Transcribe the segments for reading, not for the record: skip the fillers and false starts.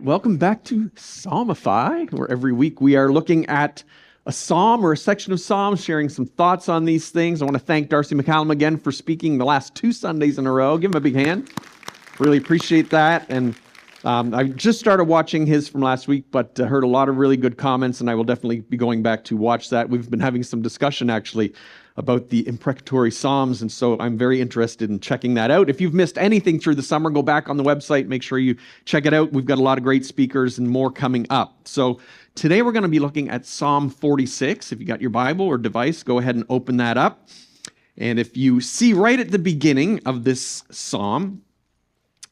Welcome back to Psalmify, where every week we are looking at a psalm or a section of psalms, sharing some thoughts on these things. I want to thank Darcy McCallum again for speaking the last 2 Sundays in a row. Give him a big hand. Really appreciate that. And I just started watching his from last week, but heard a lot of really good comments, and I will definitely be going back to watch that. We've been having some discussion, actually, about the imprecatory psalms, and so I'm very interested in checking that out. If you've missed anything through the summer, go back on the website, make sure you check it out. We've got a lot of great speakers and more coming up. So today we're going to be looking at Psalm 46. If you got your Bible or device, go ahead and open that up. And if you see right at the beginning of this psalm,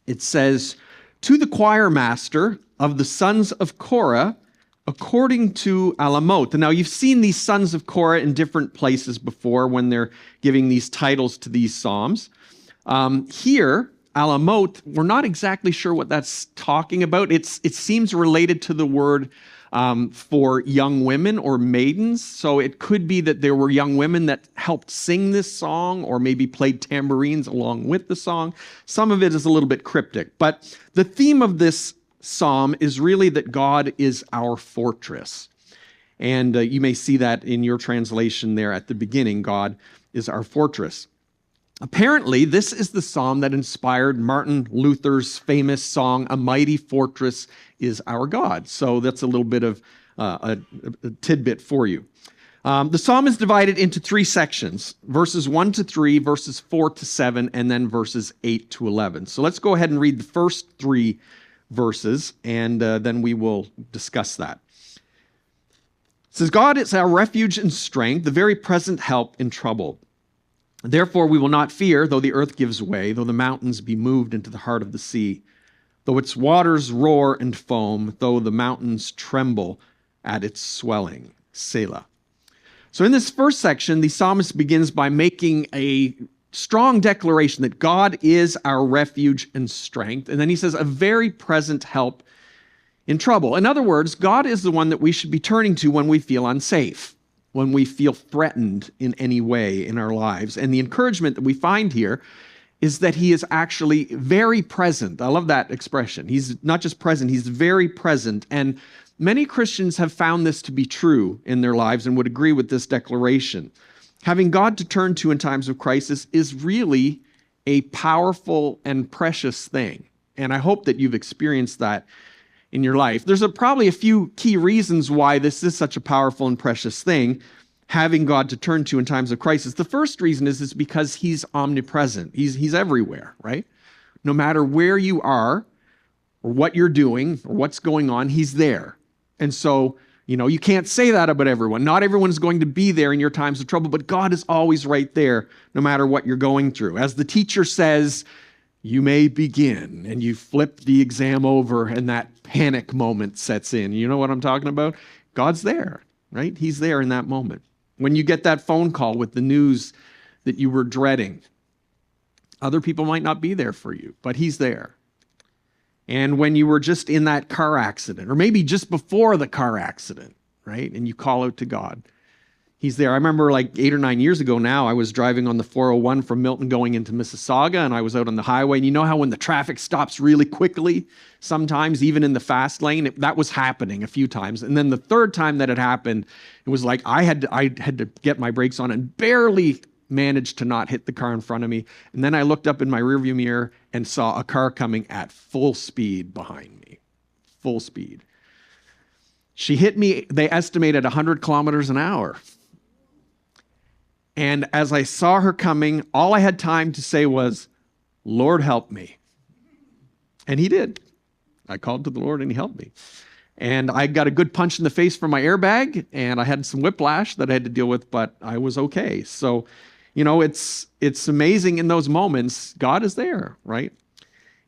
it says, "To the choir master of the sons of Korah, according to Alamot." And now you've seen these sons of Korah in different places before when they're giving these titles to these psalms. Here, Alamot, we're not exactly sure what that's talking about. It seems related to the word for young women or maidens. So it could be that there were young women that helped sing this song or maybe played tambourines along with the song. Some of it is a little bit cryptic, but the theme of this psalm is really that God is our fortress. And you may see that in your translation there at the beginning, God is our fortress. Apparently, this is the psalm that inspired Martin Luther's famous song, "A Mighty Fortress is Our God." So that's a little bit of a tidbit for you. The psalm is divided into 3 sections, verses 1 to 3, verses 4 to 7, and then verses 8 to 11. So let's go ahead and read the first 3 verses, and then we will discuss that. It says, "God is our refuge and strength, the very present help in trouble. Therefore we will not fear, though the earth gives way, though the mountains be moved into the heart of the sea, though its waters roar and foam, though the mountains tremble at its swelling." Selah. So in this first section, the psalmist begins by making a strong declaration that God is our refuge and strength. And then he says, a very present help in trouble. In other words, God is the one that we should be turning to when we feel unsafe, when we feel threatened in any way in our lives. And the encouragement that we find here is that he is actually very present. I love that expression. He's not just present, he's very present. And many Christians have found this to be true in their lives and would agree with this declaration. Having God to turn to in times of crisis is really a powerful and precious thing. And I hope that you've experienced that in your life. There's probably a few key reasons why this is such a powerful and precious thing, having God to turn to in times of crisis. The first reason is because he's omnipresent. He's everywhere, right? No matter where you are or what you're doing or what's going on, he's there. And so, you can't say that about everyone. Not everyone is going to be there in your times of trouble, but God is always right there no matter what you're going through. As the teacher says, "You may begin," and you flip the exam over and that panic moment sets in. You know what I'm talking about? God's there, right? He's there in that moment. When you get that phone call with the news that you were dreading, other people might not be there for you, but he's there. And when you were just in that car accident, or maybe just before the car accident, right? And you call out to God, he's there. I remember like 8 or 9 years ago now, I was driving on the 401 from Milton going into Mississauga, and I was out on the highway. And you know how when the traffic stops really quickly, sometimes even in the fast lane, that was happening a few times. And then the third time that it happened, it was like I had to get my brakes on and barely managed to not hit the car in front of me. And then I looked up in my rearview mirror and saw a car coming at full speed behind me. Full speed. She hit me, they estimated 100 kilometers an hour. And as I saw her coming, all I had time to say was, "Lord, help me." And he did. I called to the Lord and he helped me. And I got a good punch in the face from my airbag, and I had some whiplash that I had to deal with, but I was okay. So, it's amazing in those moments, God is there, right?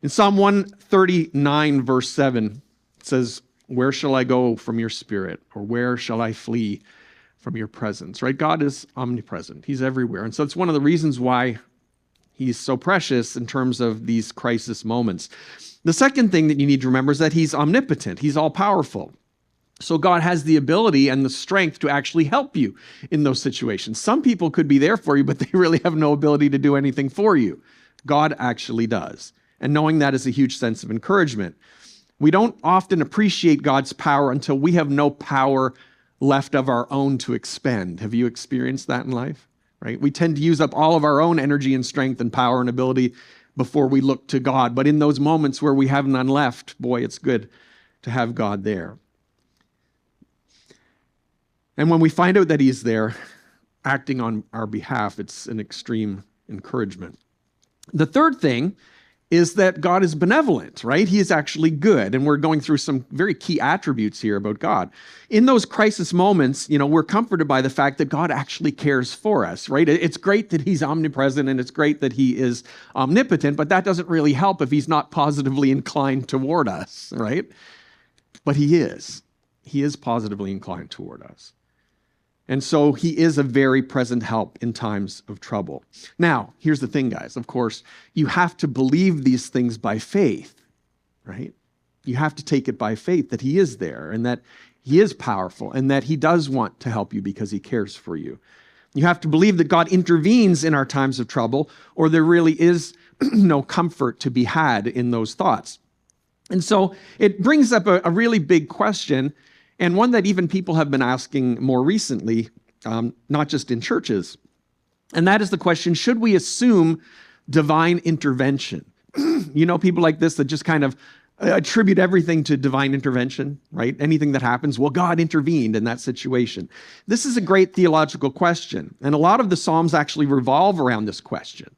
In Psalm 139, verse 7, it says, "Where shall I go from your spirit? Or where shall I flee from your presence?" Right? God is omnipresent. He's everywhere. And so it's one of the reasons why he's so precious in terms of these crisis moments. The second thing that you need to remember is that he's omnipotent. He's all-powerful. So God has the ability and the strength to actually help you in those situations. Some people could be there for you, but they really have no ability to do anything for you. God actually does. And knowing that is a huge sense of encouragement. We don't often appreciate God's power until we have no power left of our own to expend. Have you experienced that in life? Right? We tend to use up all of our own energy and strength and power and ability before we look to God. But in those moments where we have none left, boy, it's good to have God there. And when we find out that he's there, acting on our behalf, it's an extreme encouragement. The third thing is that God is benevolent, right? He is actually good. And we're going through some very key attributes here about God. In those crisis moments, we're comforted by the fact that God actually cares for us, right? It's great that he's omnipresent and it's great that he is omnipotent, but that doesn't really help if he's not positively inclined toward us, right? But he is. He is positively inclined toward us. And so he is a very present help in times of trouble. Now, here's the thing, guys. Of course, you have to believe these things by faith, right? You have to take it by faith that he is there and that he is powerful and that he does want to help you because he cares for you. You have to believe that God intervenes in our times of trouble, or there really is no comfort to be had in those thoughts. And so it brings up a really big question, and one that even people have been asking more recently, not just in churches. And that is the question, should we assume divine intervention? People like this that just kind of attribute everything to divine intervention, right? Anything that happens, well, God intervened in that situation. This is a great theological question. And a lot of the Psalms actually revolve around this question.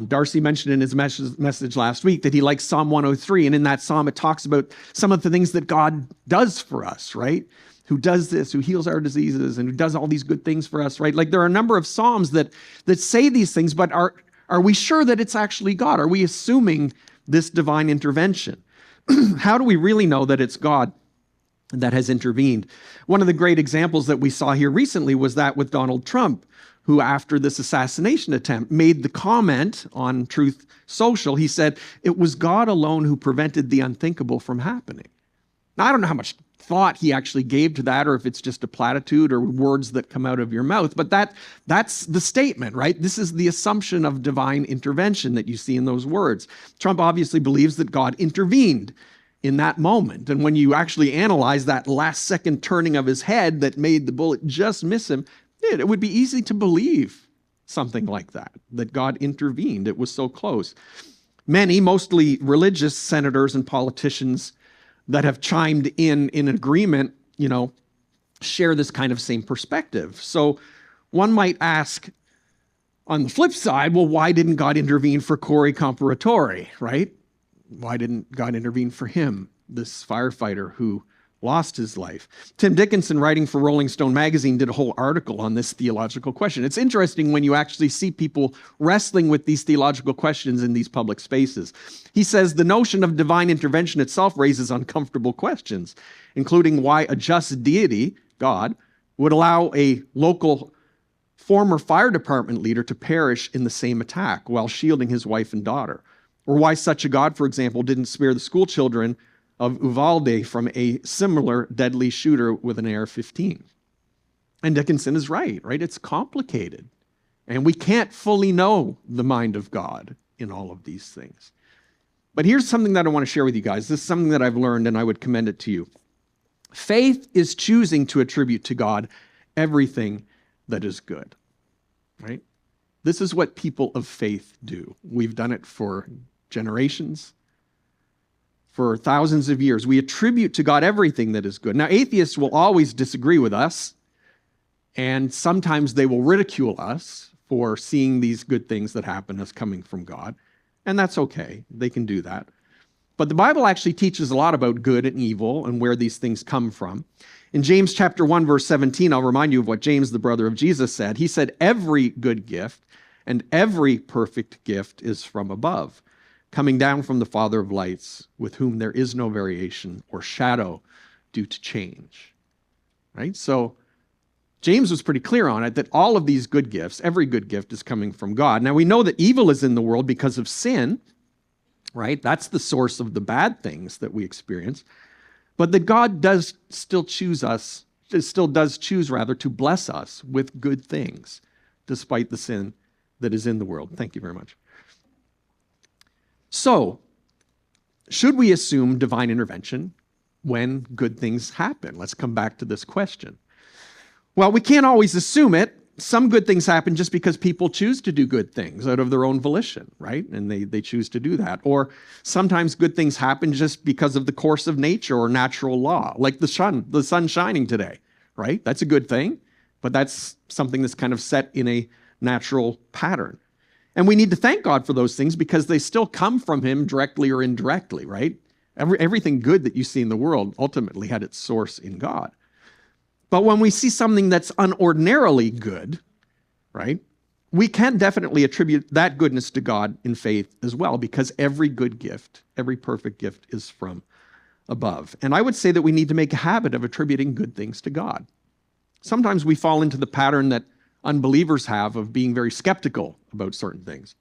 Darcy mentioned in his message last week that he likes Psalm 103. And in that psalm, it talks about some of the things that God does for us, right? Who does this, who heals our diseases, and who does all these good things for us, right? Like there are a number of psalms that say these things, but are we sure that it's actually God? Are we assuming this divine intervention? How do we really know that it's God that has intervened? One of the great examples that we saw here recently was that with Donald Trump, who after this assassination attempt made the comment on Truth Social. He said, it was God alone who prevented the unthinkable from happening. Now, I don't know how much thought he actually gave to that, or if it's just a platitude or words that come out of your mouth, but that's the statement, right? This is the assumption of divine intervention that you see in those words. Trump obviously believes that God intervened in that moment. And when you actually analyze that last second turning of his head that made the bullet just miss him, it would be easy to believe something like that God intervened. It was so close. Many, mostly religious senators and politicians that have chimed in agreement, share this kind of same perspective. So one might ask on the flip side, well, why didn't God intervene for Corey Comparatore, right? Why didn't God intervene for him, this firefighter who lost his life? Tim Dickinson, writing for Rolling Stone magazine, did a whole article on this theological question. It's interesting when you actually see people wrestling with these theological questions in these public spaces. He says the notion of divine intervention itself raises uncomfortable questions, including why a just deity, God, would allow a local former fire department leader to perish in the same attack while shielding his wife and daughter. Or why such a God, for example, didn't spare the school children of Uvalde from a similar deadly shooter with an AR-15. And Dickinson is right? It's complicated. And we can't fully know the mind of God in all of these things. But here's something that I want to share with you guys. This is something that I've learned, and I would commend it to you. Faith is choosing to attribute to God everything that is good, right? This is what people of faith do. We've done it for generations, for thousands of years. We attribute to God everything that is good. Now, atheists will always disagree with us, and sometimes they will ridicule us for seeing these good things that happen as coming from God, and that's okay. They can do that. But the Bible actually teaches a lot about good and evil and where these things come from. In James chapter 1, verse 17, I'll remind you of what James, the brother of Jesus, said. He said, every good gift and every perfect gift is from above, coming down from the Father of lights, with whom there is no variation or shadow due to change. Right? So James was pretty clear on it, that all of these good gifts, every good gift is coming from God. Now we know that evil is in the world because of sin, right? That's the source of the bad things that we experience. But that God does still choose to bless us with good things, despite the sin that is in the world. Thank you very much. So, should we assume divine intervention when good things happen? Let's come back to this question. Well, we can't always assume it. Some good things happen just because people choose to do good things out of their own volition, right? And they choose to do that. Or sometimes good things happen just because of the course of nature or natural law, like the sun shining today, right? That's a good thing, but that's something that's kind of set in a natural pattern. And we need to thank God for those things because they still come from him directly or indirectly, right? Everything good that you see in the world ultimately had its source in God. But when we see something that's unordinarily good, right, we can definitely attribute that goodness to God in faith as well, because every good gift, every perfect gift is from above. And I would say that we need to make a habit of attributing good things to God. Sometimes we fall into the pattern that unbelievers have of being very skeptical about certain things,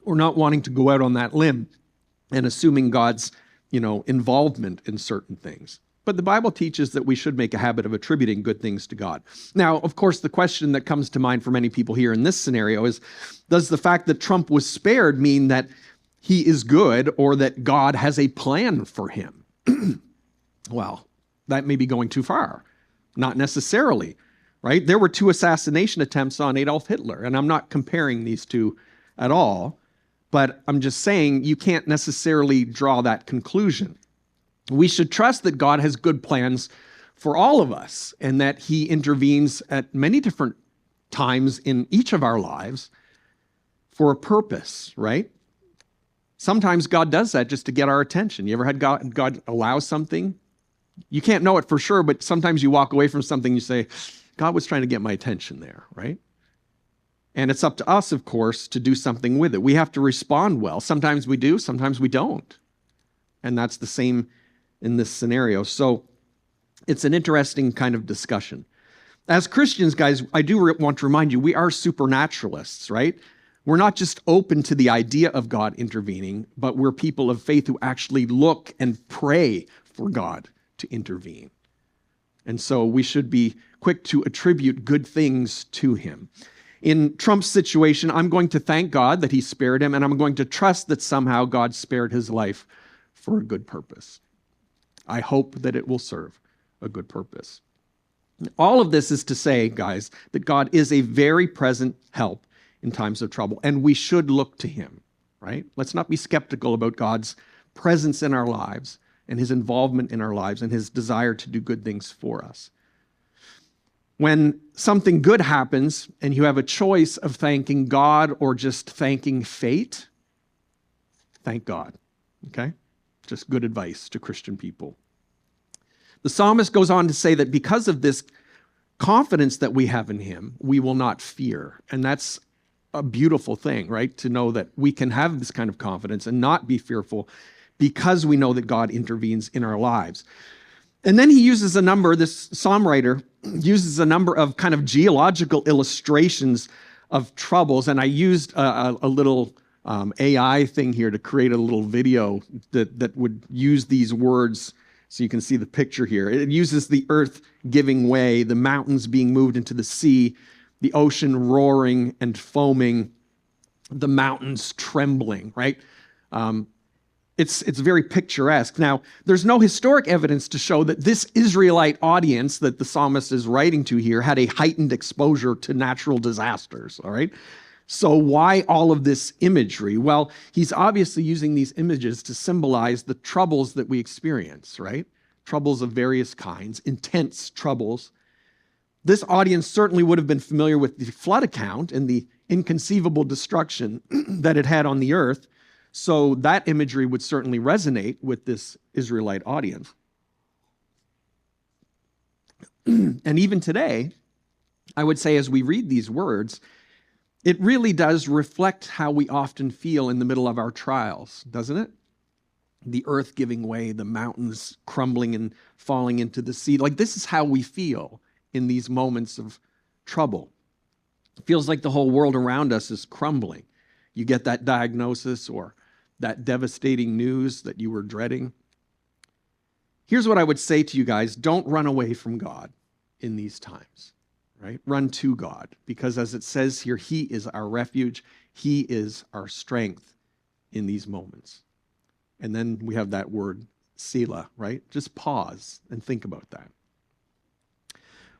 or not wanting to go out on that limb and assuming God's, involvement in certain things. But the Bible teaches that we should make a habit of attributing good things to God. Now, of course, the question that comes to mind for many people here in this scenario is, does the fact that Trump was spared mean that he is good or that God has a plan for him? Well, that may be going too far. Not necessarily, right? There were 2 assassination attempts on Adolf Hitler, and I'm not comparing these two at all, but I'm just saying you can't necessarily draw that conclusion. We should trust that God has good plans for all of us and that he intervenes at many different times in each of our lives for a purpose, right? Sometimes God does that just to get our attention. You ever had God allow something? You can't know it for sure, but sometimes you walk away from something, you say, God was trying to get my attention there, right? And it's up to us, of course, to do something with it. We have to respond well. Sometimes we do, sometimes we don't. And that's the same in this scenario. So it's an interesting kind of discussion. As Christians, guys, I do want to remind you, we are supernaturalists, right? We're not just open to the idea of God intervening, but we're people of faith who actually look and pray for God to intervene. And so we should be quick to attribute good things to him. In Trump's situation, I'm going to thank God that he spared him, and I'm going to trust that somehow God spared his life for a good purpose. I hope that it will serve a good purpose. All of this is to say, guys, that God is a very present help in times of trouble, and we should look to him, right? Let's not be skeptical about God's presence in our lives and his involvement in our lives and his desire to do good things for us. When something good happens and you have a choice of thanking God or just thanking fate, thank God, okay? Just good advice to Christian people. The psalmist goes on to say that because of this confidence that we have in him, we will not fear. And that's a beautiful thing, right? To know that we can have this kind of confidence and not be fearful because we know that God intervenes in our lives. And then he uses a number, this psalm writer uses a number of kind of geological illustrations of troubles. And I used a little AI thing here to create a little video that would use these words so you can see the picture here. It uses the earth giving way, the mountains being moved into the sea, the ocean roaring and foaming, the mountains trembling, right? It's very picturesque. Now, there's no historic evidence to show that this Israelite audience that the psalmist is writing to here had a heightened exposure to natural disasters, all right? So why all of this imagery? Well, he's obviously using these images to symbolize the troubles that we experience, right? Troubles of various kinds, intense troubles. This audience certainly would have been familiar with the flood account and the inconceivable destruction that it had on the earth. So that imagery would certainly resonate with this Israelite audience. And even today, I would say as we read these words, it really does reflect how we often feel in the middle of our trials, doesn't it? The earth giving way, the mountains crumbling and falling into the sea. Like this is how we feel in these moments of trouble. It feels like the whole world around us is crumbling. You get that diagnosis or that devastating news that you were dreading. Here's what I would say to you guys. Don't run away from God in these times. Right? Run to God, because as it says here, he is our refuge. He is our strength. in these moments. And then we have that word, Selah, right? Just pause and think about that.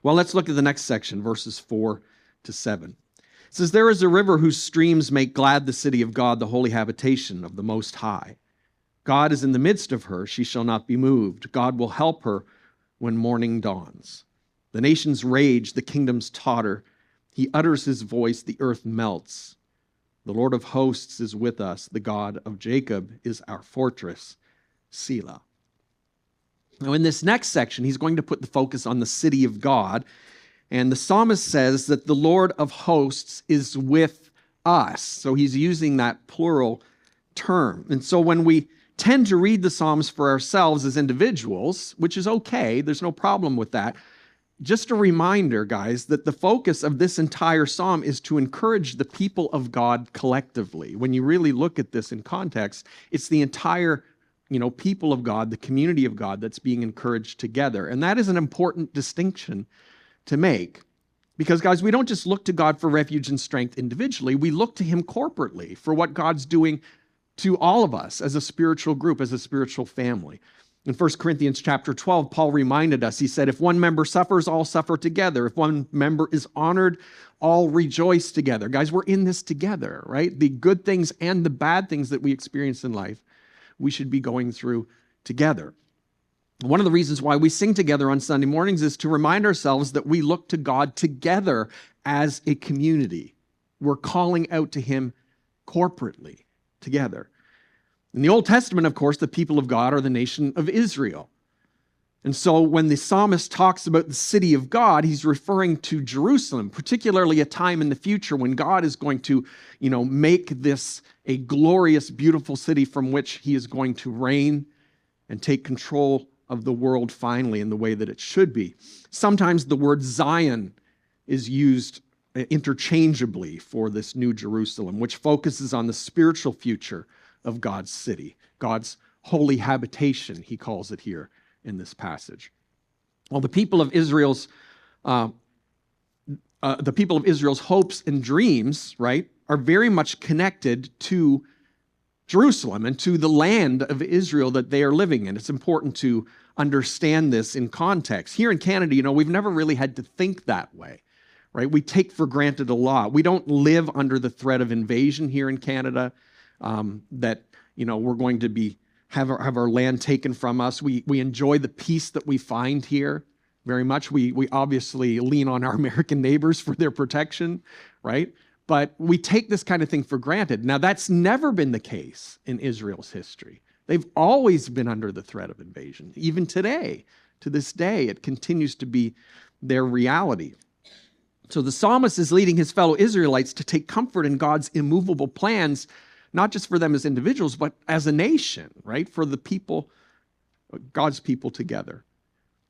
Well, let's look at the next section, verses 4 to 7. It says, there is a river whose streams make glad the city of God, the holy habitation of the Most High. God is in the midst of her, she shall not be moved. God will help her when morning dawns. The nations rage, the kingdoms totter. He utters his voice, the earth melts. The Lord of hosts is with us. The God of Jacob is our fortress. Selah. Now, in this next section, he's going to put the focus on the city of God. And the psalmist says that the Lord of hosts is with us. So he's using that plural term. And so when we tend to read the Psalms for ourselves as individuals, which is okay, there's no problem with that, just a reminder, guys, that the focus of this entire psalm is to encourage the people of God collectively. When you really look at this in context, it's the entire, people of God, the community of God that's being encouraged together. And that is an important distinction to make. Because, guys, we don't just look to God for refuge and strength individually. We look to him corporately for what God's doing to all of us as a spiritual group, as a spiritual family. In 1 Corinthians chapter 12, Paul reminded us, he said, if one member suffers, all suffer together. If one member is honored, all rejoice together. Guys, we're in this together, right? The good things and the bad things that we experience in life, we should be going through together. One of the reasons why we sing together on Sunday mornings is to remind ourselves that we look to God together as a community. We're calling out to him corporately together. In the Old Testament, of course, the people of God are the nation of Israel. And so when the psalmist talks about the city of God, he's referring to Jerusalem, particularly a time in the future when God is going to, make this a glorious, beautiful city from which he is going to reign and take control of the world finally in the way that it should be. Sometimes the word Zion is used interchangeably for this new Jerusalem, which focuses on the spiritual future of God's city, God's holy habitation, he calls it here in this passage. Well, the people of Israel's hopes and dreams, right, are very much connected to Jerusalem and to the land of Israel that they are living in. It's important to understand this in context. Here in Canada, we've never really had to think that way, right? We take for granted a lot. We don't live under the threat of invasion here in Canada. That we're going to have our land taken from us. We enjoy the peace that we find here very much. We obviously lean on our American neighbors for their protection, right? But we take this kind of thing for granted. Now, that's never been the case in Israel's history. They've always been under the threat of invasion. Even today, to this day, it continues to be their reality. So the psalmist is leading his fellow Israelites to take comfort in God's immovable plans, not just for them as individuals, but as a nation, right? For the people, God's people together.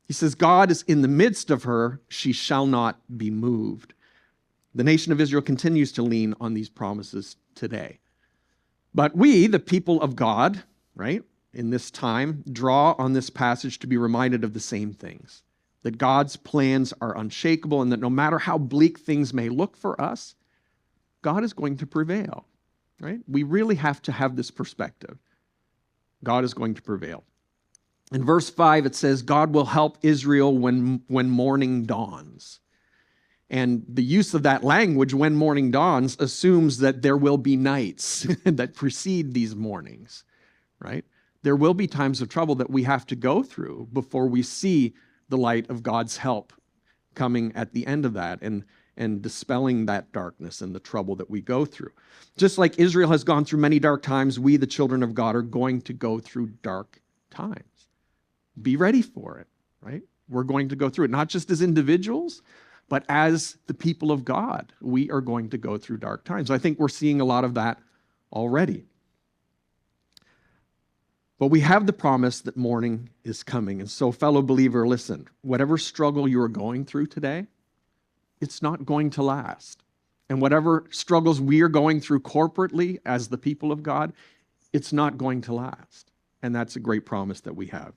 He says, God is in the midst of her, she shall not be moved. The nation of Israel continues to lean on these promises today. But we, the people of God, right, in this time, draw on this passage to be reminded of the same things. That God's plans are unshakable and that no matter how bleak things may look for us, God is going to prevail. Right? We really have to have this perspective. God is going to prevail. In verse 5, it says, God will help Israel when morning dawns. And the use of that language, when morning dawns, assumes that there will be nights that precede these mornings, right? There will be times of trouble that we have to go through before we see the light of God's help coming at the end of that and dispelling that darkness and the trouble that we go through. Just like Israel has gone through many dark times, we, the children of God, are going to go through dark times. Be ready for it, right? We're going to go through it, not just as individuals, but as the people of God. We are going to go through dark times. I think we're seeing a lot of that already. But we have the promise that morning is coming. And so, fellow believer, listen, whatever struggle you are going through today, it's not going to last. And whatever struggles we are going through corporately as the people of God, it's not going to last. And that's a great promise that we have.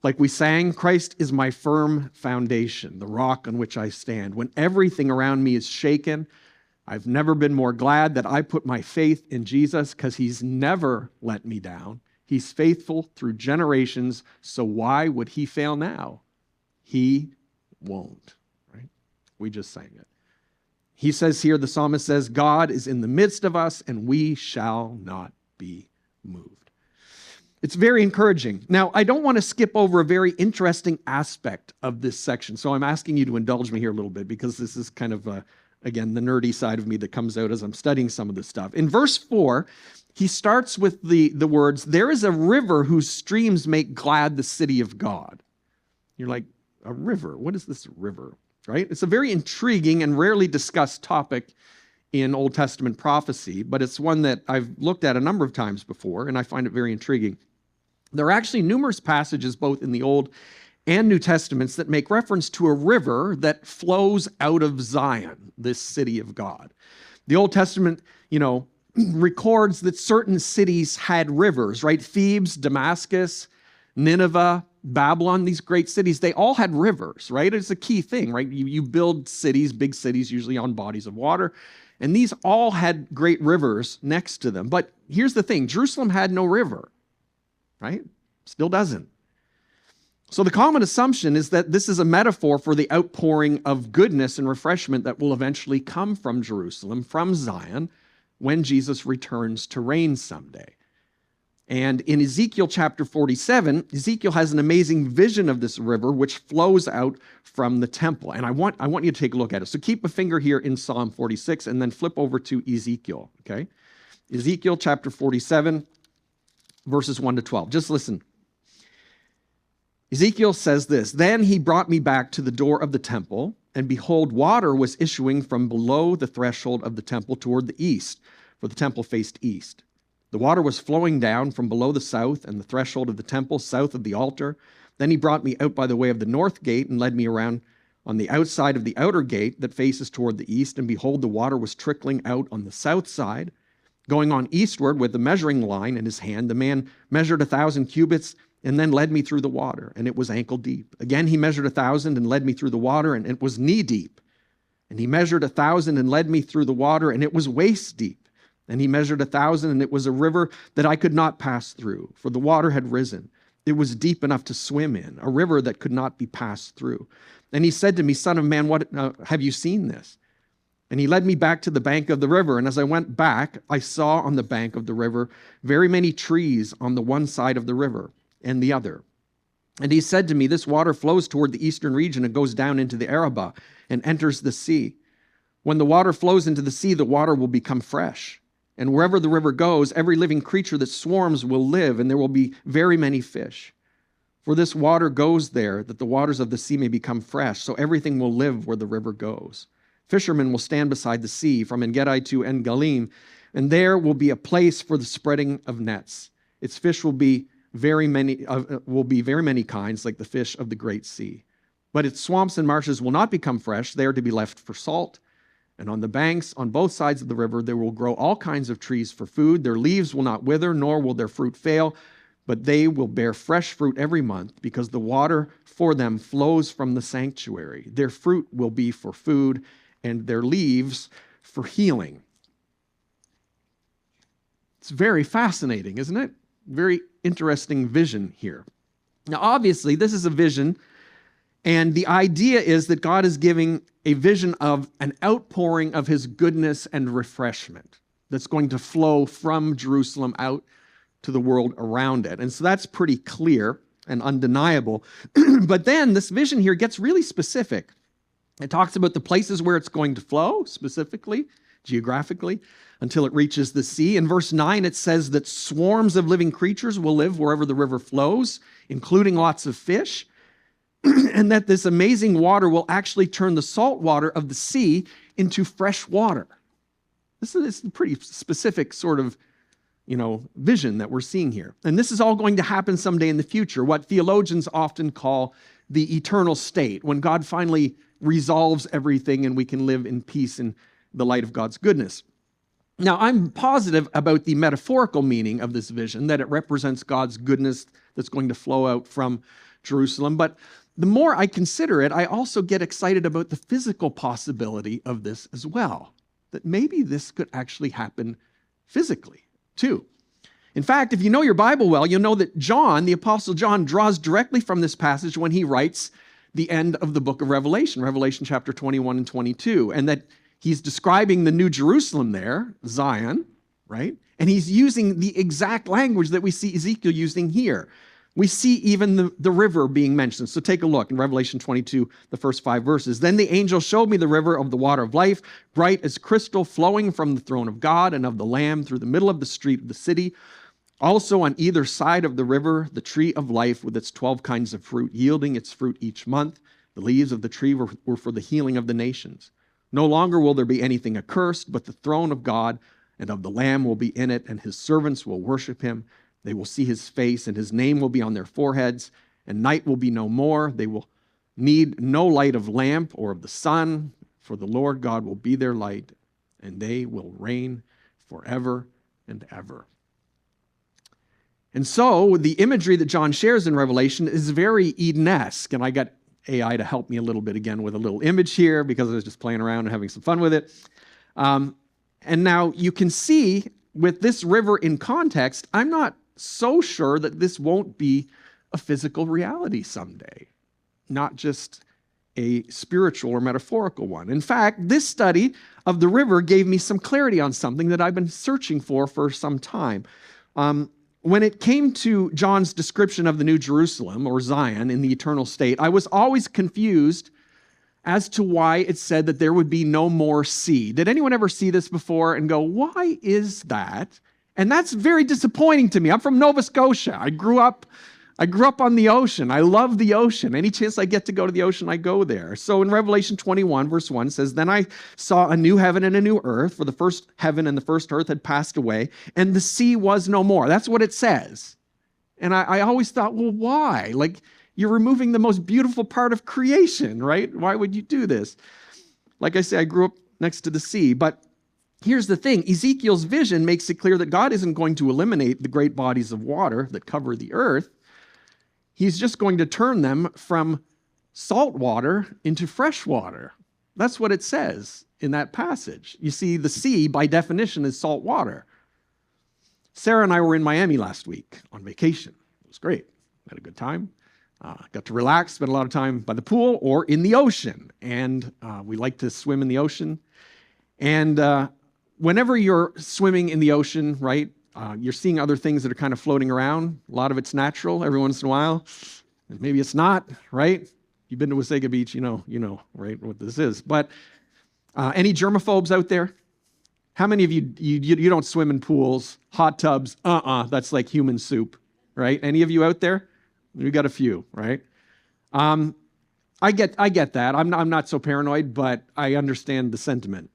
Like we sang, Christ is my firm foundation, the rock on which I stand. When everything around me is shaken, I've never been more glad that I put my faith in Jesus because he's never let me down. He's faithful through generations, so why would he fail now? He won't, right? We just sang it. He says here, the psalmist says, God is in the midst of us and we shall not be moved. It's very encouraging. Now, I don't want to skip over a very interesting aspect of this section, so I'm asking you to indulge me here a little bit because this is kind of, again, the nerdy side of me that comes out as I'm studying some of this stuff. In verse 4, he starts with the words, there is a river whose streams make glad the city of God. You're like, a river? What is this river? Right? It's a very intriguing and rarely discussed topic in Old Testament prophecy, but it's one that I've looked at a number of times before, and I find it very intriguing. There are actually numerous passages, both in the Old and New Testaments, that make reference to a river that flows out of Zion, this city of God. The Old Testament, records that certain cities had rivers, right? Thebes, Damascus, Nineveh, Babylon, these great cities, they all had rivers, right? It's a key thing, right? You build cities, big cities, usually on bodies of water, and these all had great rivers next to them. But here's the thing, Jerusalem had no river, right? Still doesn't. So the common assumption is that this is a metaphor for the outpouring of goodness and refreshment that will eventually come from Jerusalem, from Zion, when Jesus returns to reign someday. And in Ezekiel chapter 47, Ezekiel has an amazing vision of this river which flows out from the temple. And I want you to take a look at it. So keep a finger here in Psalm 46 and then flip over to Ezekiel, okay? Ezekiel chapter 47, verses 1 to 12. Just listen. Ezekiel says this, then he brought me back to the door of the temple, and behold, water was issuing from below the threshold of the temple toward the east, for the temple faced east. The water was flowing down from below the south and the threshold of the temple, south of the altar. Then he brought me out by the way of the north gate and led me around on the outside of the outer gate that faces toward the east. And behold, the water was trickling out on the south side. Going on eastward with the measuring line in his hand, the man measured 1,000 cubits and then led me through the water, and it was ankle deep. Again, he measured 1,000 and led me through the water, and it was knee deep. And he measured 1,000 and led me through the water, and it was waist deep. And he measured 1,000, and it was a river that I could not pass through, for the water had risen. It was deep enough to swim in, a river that could not be passed through. And he said to me, Son of man, what have you seen this? And he led me back to the bank of the river. And as I went back, I saw on the bank of the river very many trees on the one side of the river and the other. And he said to me, this water flows toward the eastern region and goes down into the Arabah and enters the sea. When the water flows into the sea, the water will become fresh. And wherever the river goes, every living creature that swarms will live, and there will be very many fish. For this water goes there, that the waters of the sea may become fresh, so everything will live where the river goes. Fishermen will stand beside the sea, from En-Gedi to En-Galim, and there will be a place for the spreading of nets. Its fish will be very many kinds, like the fish of the great sea. But its swamps and marshes will not become fresh. They are to be left for salt. And on the banks, on both sides of the river, there will grow all kinds of trees for food. Their leaves will not wither, nor will their fruit fail, but they will bear fresh fruit every month, because the water for them flows from the sanctuary. Their fruit will be for food, and their leaves for healing. It's very fascinating, isn't it? Very interesting vision here. Now, obviously, this is a vision, and the idea is that God is giving a vision of an outpouring of his goodness and refreshment that's going to flow from Jerusalem out to the world around it. And so that's pretty clear and undeniable. But then this vision here gets really specific. It talks about the places where it's going to flow, specifically, geographically, until it reaches the sea. In verse 9, it says that swarms of living creatures will live wherever the river flows, including lots of fish, and that this amazing water will actually turn the salt water of the sea into fresh water. This is a pretty specific sort of, vision that we're seeing here. And this is all going to happen someday in the future, what theologians often call the eternal state, when God finally resolves everything and we can live in peace in the light of God's goodness. Now, I'm positive about the metaphorical meaning of this vision, that it represents God's goodness that's going to flow out from Jerusalem. But the more I consider it, I also get excited about the physical possibility of this as well. that maybe this could actually happen physically too. In fact, if you know your Bible well, you'll know that John, the Apostle John, draws directly from this passage when he writes the end of the book of Revelation, Revelation chapter 21 and 22, and that he's describing the New Jerusalem there, Zion, right? And he's using the exact language that we see Ezekiel using here. We see even the river being mentioned. So take a look in Revelation 22, the first 5 verses. Then the angel showed me the river of the water of life, bright as crystal, flowing from the throne of God and of the Lamb through the middle of the street of the city. Also on either side of the river, the tree of life with its 12 kinds of fruit, yielding its fruit each month. The leaves of the tree were for the healing of the nations. No longer will there be anything accursed, but the throne of God and of the Lamb will be in it, and his servants will worship him. They will see his face, and his name will be on their foreheads, and night will be no more. They will need no light of lamp or of the sun, for the Lord God will be their light, and they will reign forever and ever. And so the imagery that John shares in Revelation is very Eden-esque, and I got AI to help me a little bit again with a little image here because I was just playing around and having some fun with it. And now you can see with this river in context, I'm not so sure that this won't be a physical reality someday, not just a spiritual or metaphorical one. In fact, this study of the river gave me some clarity on something that I've been searching for some time. When it came to John's description of the New Jerusalem or Zion in the eternal state, I was always confused as to why it said that there would be no more sea. Did anyone ever see this before and go, why is that? And that's very disappointing to me. I'm from Nova Scotia. I grew up on the ocean. I love the ocean. Any chance I get to go to the ocean, I go there. So in Revelation 21, verse 1 says, Then I saw a new heaven and a new earth, for the first heaven and the first earth had passed away, and the sea was no more. That's what it says. And I always thought, well, why? Like, you're removing the most beautiful part of creation, right? Why would you do this? Like I say, I grew up next to the sea, but here's the thing. Ezekiel's vision makes it clear that God isn't going to eliminate the great bodies of water that cover the earth. He's just going to turn them from salt water into fresh water. That's what it says in that passage. You see, the sea, by definition, is salt water. Sarah and I were in Miami last week on vacation. It was great. Had a good time. Got to relax, spend a lot of time by the pool or in the ocean. And we like to swim in the ocean. And whenever you're swimming in the ocean, right, you're seeing other things that are kind of floating around. A lot of it's natural every once in a while. And maybe it's not, right? You've been to Wasaga Beach, you know, right, what this is. But any germaphobes out there? How many of you don't swim in pools, hot tubs? That's like human soup, right? Any of you out there? We got a few, right? I get that. I'm not so paranoid, but I understand the sentiment.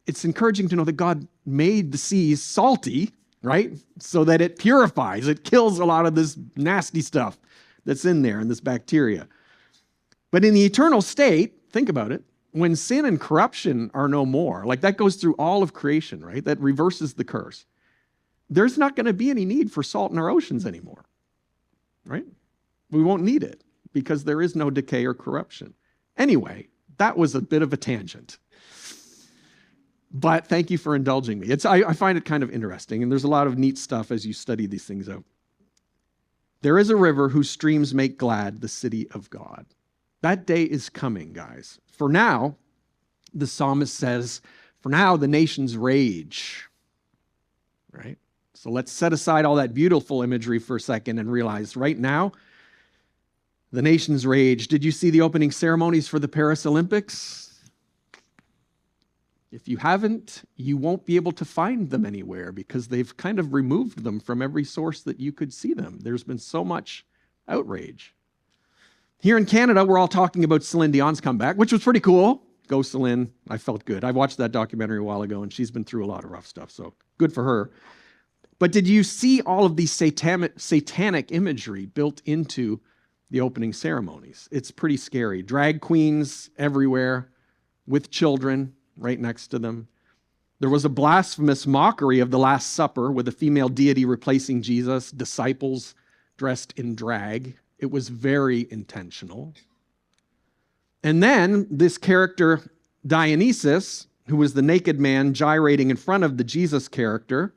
It's encouraging to know that God made the seas salty, right? So that it purifies, it kills a lot of this nasty stuff that's in there and this bacteria. But in the eternal state, think about it, when sin and corruption are no more, like that goes through all of creation, right? That reverses the curse. There's not going to be any need for salt in our oceans anymore, right? We won't need it because there is no decay or corruption. Anyway, that was a bit of a tangent. But thank you for indulging me. I find it kind of interesting, and there's a lot of neat stuff as you study these things out. There is a river whose streams make glad the city of God. That day is coming, guys. For now, the psalmist says, for now the nations rage, right? So let's set aside all that beautiful imagery for a second and realize right now, the nations rage. Did you see the opening ceremonies for the Paris Olympics? If you haven't, you won't be able to find them anywhere because they've kind of removed them from every source that you could see them. There's been so much outrage. Here in Canada, we're all talking about Celine Dion's comeback, which was pretty cool. Go Celine. I felt good. I watched that documentary a while ago, and she's been through a lot of rough stuff, so good for her. But did you see all of these satanic imagery built into the opening ceremonies? It's pretty scary. Drag queens everywhere with children right next to them. There was a blasphemous mockery of the Last Supper with a female deity replacing Jesus, disciples dressed in drag. It was very intentional. And then this character, Dionysus, who was the naked man gyrating in front of the Jesus character,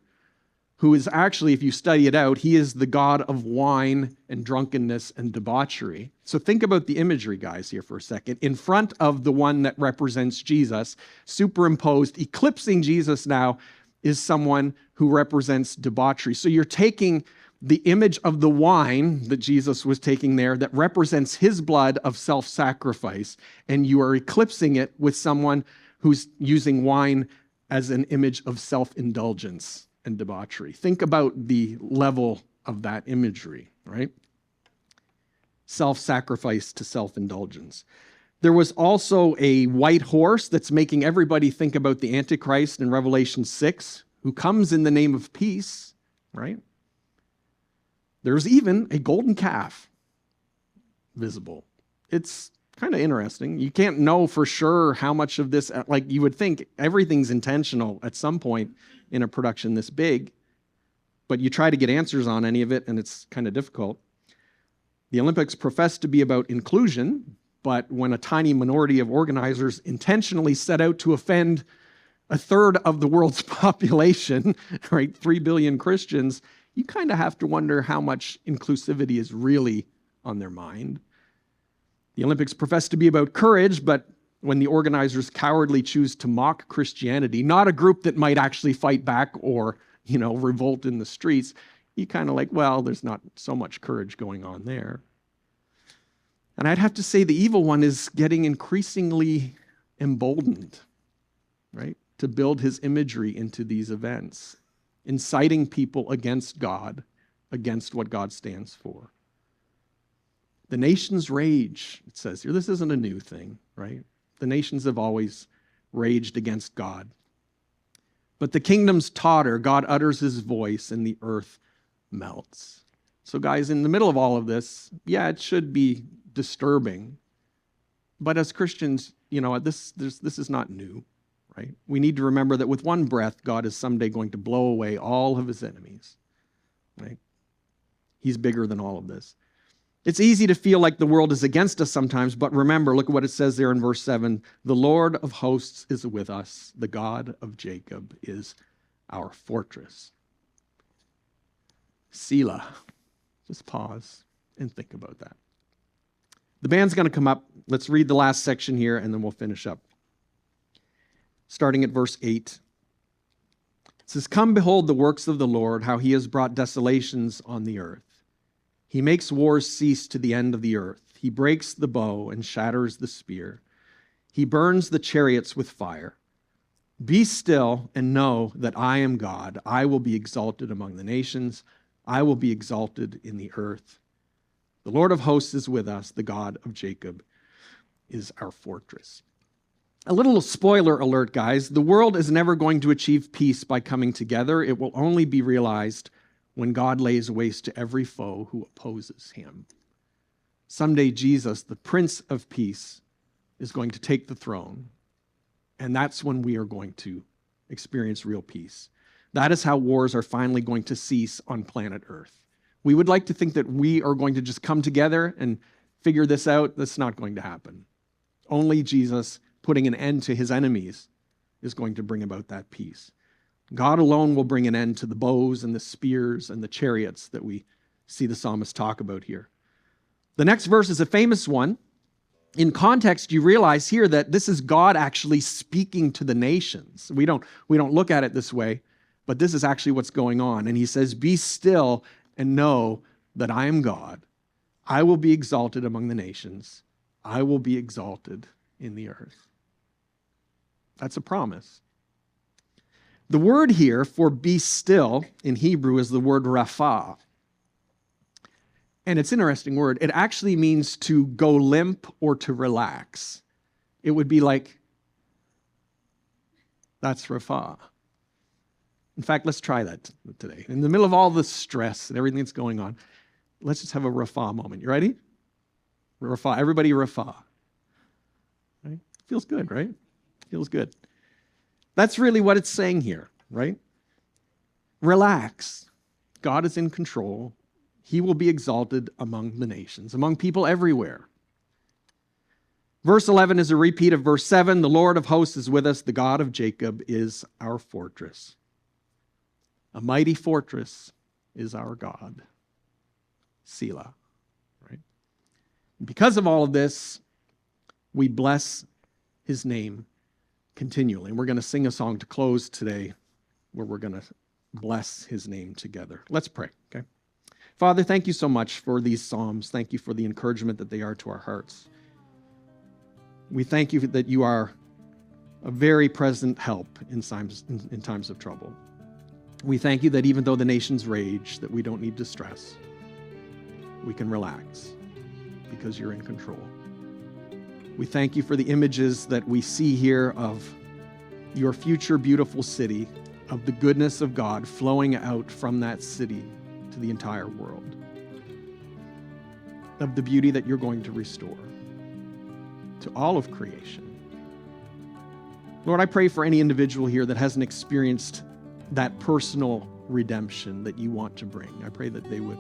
who is actually, if you study it out, he is the god of wine and drunkenness and debauchery. So think about the imagery, guys, here for a second. In front of the one that represents Jesus, superimposed, eclipsing Jesus now, is someone who represents debauchery. So you're taking the image of the wine that Jesus was taking there that represents his blood of self-sacrifice, and you are eclipsing it with someone who's using wine as an image of self-indulgence and debauchery. Think about the level of that imagery, right? Self-sacrifice to self-indulgence. There was also a white horse that's making everybody think about the Antichrist in Revelation 6, who comes in the name of peace, right? There's even a golden calf visible. It's kind of interesting. You can't know for sure how much of this, like you would think everything's intentional at some point in a production this big, but you try to get answers on any of it and it's kind of difficult. The Olympics profess to be about inclusion, but when a tiny minority of organizers intentionally set out to offend a third of the world's population, right, 3 billion Christians, you kind of have to wonder how much inclusivity is really on their mind. The Olympics profess to be about courage, but when the organizers cowardly choose to mock Christianity, not a group that might actually fight back or, revolt in the streets, you kind of like, well, there's not so much courage going on there. And I'd have to say the evil one is getting increasingly emboldened, right, to build his imagery into these events, inciting people against God, against what God stands for. The nations rage, it says here. This isn't a new thing, right? The nations have always raged against God. But the kingdoms totter, God utters his voice, and the earth melts. So guys, in the middle of all of this, yeah, it should be disturbing. But as Christians, this is not new, right? We need to remember that with one breath, God is someday going to blow away all of his enemies, right? He's bigger than all of this. It's easy to feel like the world is against us sometimes, but remember, look at what it says there in verse 7. The Lord of hosts is with us. The God of Jacob is our fortress. Selah. Just pause and think about that. The band's going to come up. Let's read the last section here, and then we'll finish up. Starting at verse 8. It says, Come behold the works of the Lord, how he has brought desolations on the earth. He makes wars cease to the end of the earth. He breaks the bow and shatters the spear. He burns the chariots with fire. Be still and know that I am God. I will be exalted among the nations. I will be exalted in the earth. The Lord of hosts is with us. The God of Jacob is our fortress. A little spoiler alert, guys. The world is never going to achieve peace by coming together. It will only be realized when God lays waste to every foe who opposes him. Someday Jesus, the Prince of Peace, is going to take the throne, and that's when we are going to experience real peace. That is how wars are finally going to cease on planet Earth. We would like to think that we are going to just come together and figure this out. That's not going to happen. Only Jesus putting an end to his enemies is going to bring about that peace. God alone will bring an end to the bows and the spears and the chariots that we see the psalmist talk about here. The next verse is a famous one. In context, you realize here that this is God actually speaking to the nations. We don't look at it this way, but this is actually what's going on. And he says, Be still and know that I am God. I will be exalted among the nations. I will be exalted in the earth. That's a promise. The word here for be still in Hebrew is the word rapha. And it's an interesting word. It actually means to go limp or to relax. It would be like, that's rapha. In fact, let's try that today. In the middle of all the stress and everything that's going on, let's just have a rapha moment. You ready? Rapha. Everybody rapha. Right? Feels good, right? Feels good. That's really what it's saying here, right? Relax. God is in control. He will be exalted among the nations, among people everywhere. Verse 11 is a repeat of verse 7. The Lord of hosts is with us. The God of Jacob is our fortress. A mighty fortress is our God. Selah. Right? And because of all of this, we bless his name continually. And we're going to sing a song to close today where we're going to bless his name together. Let's pray, okay? Father, thank you so much for these Psalms. Thank you for the encouragement that they are to our hearts. We thank you that you are a very present help in times of trouble. We thank you that even though the nations rage, that we don't need to stress. We can relax because you're in control. We thank you for the images that we see here of your future beautiful city, of the goodness of God flowing out from that city to the entire world, of the beauty that you're going to restore to all of creation. Lord, I pray for any individual here that hasn't experienced that personal redemption that you want to bring. I pray that they would